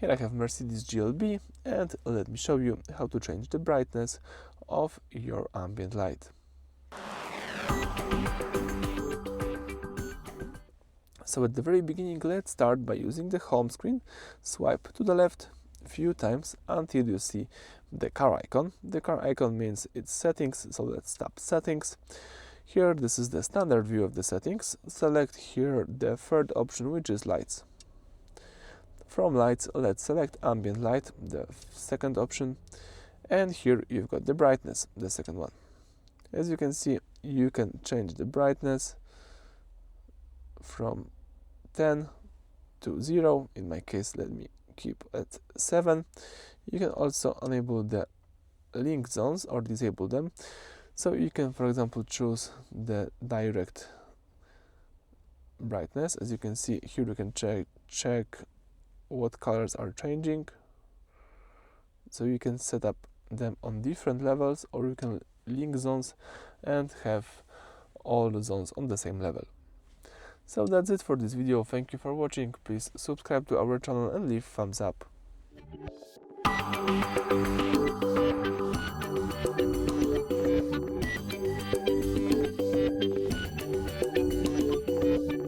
Here I have Mercedes GLB, and let me show you how to change the brightness of your ambient light. So at the very beginning, let's start by using the home screen. Swipe to the left a few times until you see the car icon. The car icon means it's settings, so let's tap settings. Here, this is the standard view of the settings. Select here the third option, which is lights. From lights, let's select ambient light, the second option, and here you've got the brightness, the second one. As you can see, you can change the brightness from 10 to 0. In my case, let me keep at 7. You can also enable the link zones or disable them. So you can, for example, choose the direct brightness. As you can see here, you can check what colors are changing. So you can set up them on different levels, or you can link zones and have all the zones on the same level. So that's it for this video. Thank you for watching. Please subscribe to our channel and leave thumbs up.